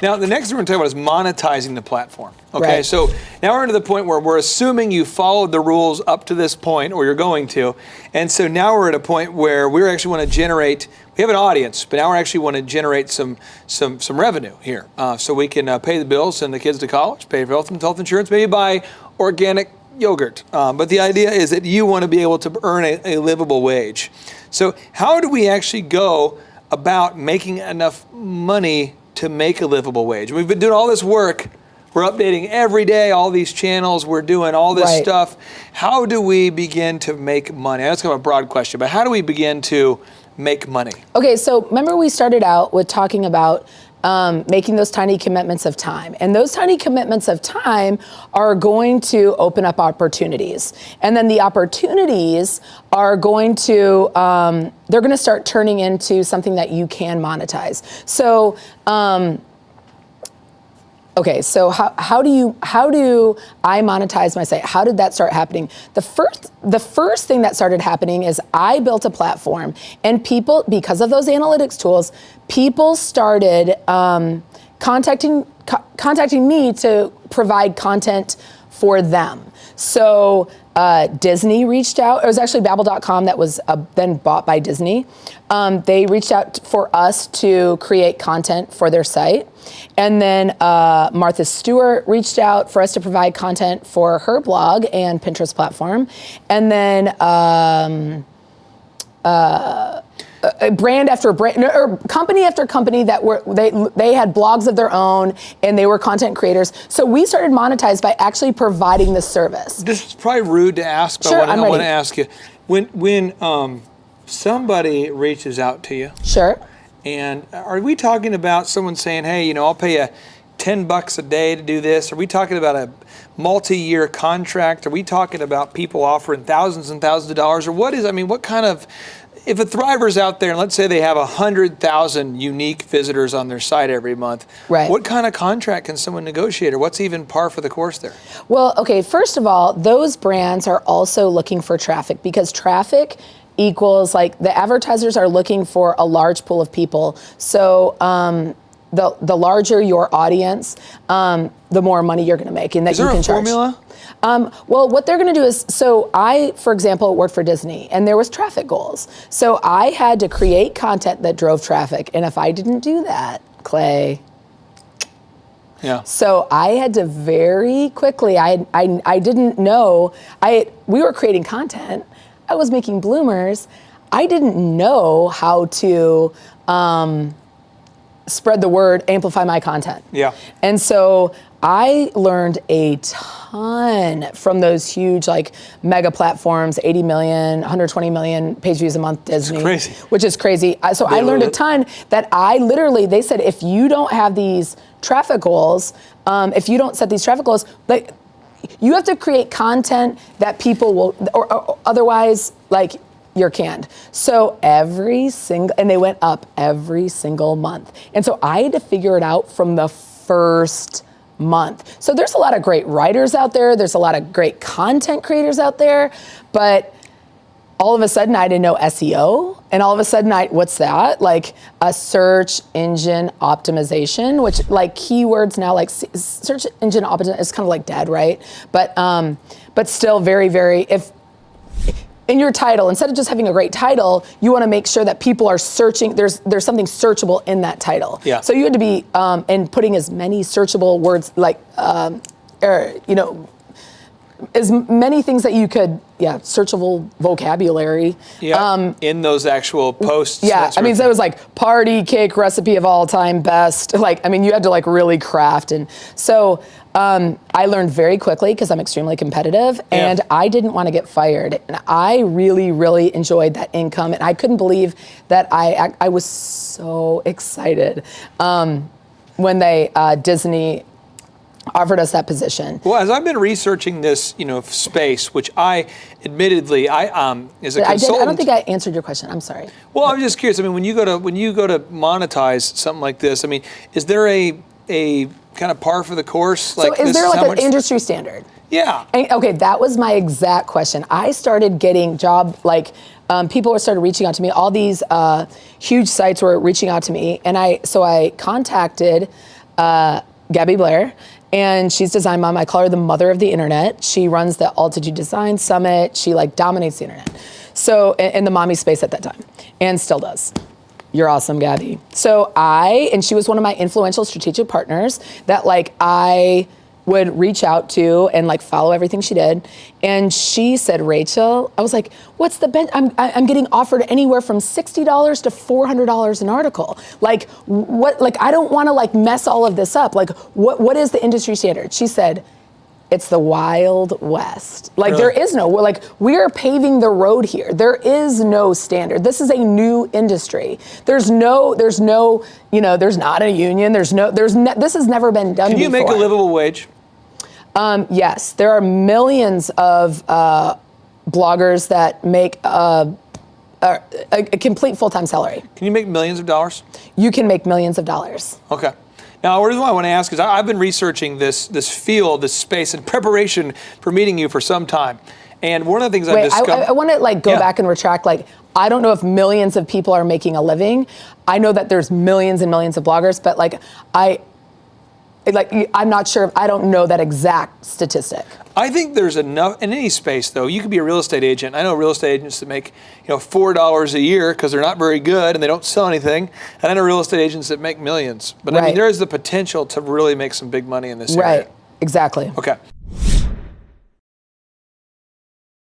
Now, the next thing we're going to talk about is monetizing the platform. Okay, Right. so now we're into the point where we're assuming you followed the rules up to this point, or you're going to. And so now we're at a point where we actually want to generate, we have an audience, but now we actually want to generate some revenue here. So we can pay the bills, send the kids to college, pay for health insurance, maybe buy organic yogurt. But the idea is that you want to be able to earn a livable wage. So how do we actually go about making enough money to make a livable wage? We've been doing all this work. We're updating every day, all these channels. We're doing all this Right. stuff. How do we begin to make money? That's kind of a broad question, but how do we begin to make money? Okay, so remember we started out with talking about making those tiny commitments of time. And those tiny commitments of time are going to open up opportunities. And then the opportunities are going to, they're going to start turning into something that you can monetize. So, okay, so how do I monetize my site? How did that start happening? The first thing that started happening is I built a platform, and people, because of those analytics tools, people started contacting me to provide content for them. So Disney reached out. It was actually Babbel.com that was then bought by Disney. They reached out for us to create content for their site. And then Martha Stewart reached out for us to provide content for her blog and Pinterest platform. And then brand after brand, or company after company that they had blogs of their own, and they were content creators. So we started monetize by actually providing the service. This is probably rude to ask, but Sure, I I'm want to ready. ask you. When somebody reaches out to you, Sure. and are we talking about someone saying, hey, I'll pay you $10 a day to do this? Are we talking about a multi-year contract? Are we talking about people offering thousands and thousands of dollars? Or what kind of, if a Thriver's out there, and let's say they have 100,000 unique visitors on their site every month, Right. What kind of contract can someone negotiate, or what's even par for the course there? Well, okay, first of all, those brands are also looking for traffic, because traffic equals, like, the advertisers are looking for a large pool of people. So the larger your audience, the more money you're going to make, and that Is there you can a charge. formula? Well, what they're going to do is, so I, for example, worked for Disney, and there was traffic goals. So I had to create content that drove traffic, and if I didn't do that, Clay. Yeah. So I had to very quickly, I didn't know, we were creating content, I was making bloomers, I didn't know how to spread the word, amplify my content. Yeah. And so I learned a ton from those huge, like, mega platforms, 80 million, 120 million page views a month, Disney. Crazy. Which is crazy. So I learned a ton that they said, if you don't have these traffic goals, if you don't set these traffic goals, like, you have to create content that people will, or otherwise, like, you're canned. So and they went up every single month. And so I had to figure it out from the first month. So there's a lot of great writers out there. There's a lot of great content creators out there. But all of a sudden I didn't know SEO. And all of a sudden what's that? Like a search engine optimization, which, like, keywords now, like search engine optimization is kind of like dead, right? But still very, very, if in your title, instead of just having a great title, you want to make sure that people are searching, there's something searchable in that title. Yeah. So you had to be, and putting as many searchable words, like, as many things that you could, searchable vocabulary. Yeah, in those actual posts. Yeah, I mean, so it was like party cake recipe of all time best. Like, I mean, you had to, like, really craft. And so I learned very quickly, because I'm extremely competitive, and I didn't want to get fired. And I really, really enjoyed that income. And I couldn't believe that I was so excited when Disney offered us that position. Well, as I've been researching this, space, which I, admittedly, as a consultant. I don't think I answered your question. I'm sorry. Well, I'm just curious. I mean, when you go to monetize something like this, I mean, is there a kind of par for the course? Like, so is there, like, an industry standard? Yeah. And, okay, that was my exact question. I started getting people started reaching out to me. All these huge sites were reaching out to me, and I contacted Gabby Blair, and she's Design Mom. I call her the mother of the internet. She runs the Altitude Design Summit. She like dominates the internet. So in the mommy space at that time, and still does. You're awesome, Gabby. So and she was one of my influential strategic partners that like I would reach out to and like follow everything she did. And she said, Rachel, I was like, what's the bench? I'm getting offered anywhere from $60 to $400 an article. Like what, like I don't wanna like mess all of this up. Like what is the industry standard? She said, it's the Wild West. Like Really? there is no, like we are paving the road here. There is no standard. This is a new industry. There's no, you know, there's not a union. this has never been done before. Can you make a livable wage? Yes, there are millions of bloggers that make a complete full-time salary. Can you make millions of dollars? You can make millions of dollars. Okay. Now, the reason why I want to ask is I've been researching this field, this space, in preparation for meeting you for some time. And one of the things I've discovered... I want to like go Yeah. back and retract. Like, I don't know if millions of people are making a living. I know that there's millions and millions of bloggers, but like I'm not sure. I don't know that exact statistic. I think there's enough in any space, though. You could be a real estate agent. I know real estate agents that make, $4 a year because they're not very good and they don't sell anything. And I know real estate agents that make millions. But I mean, Right. there is the potential to really make some big money in this area. Right. Exactly. Okay.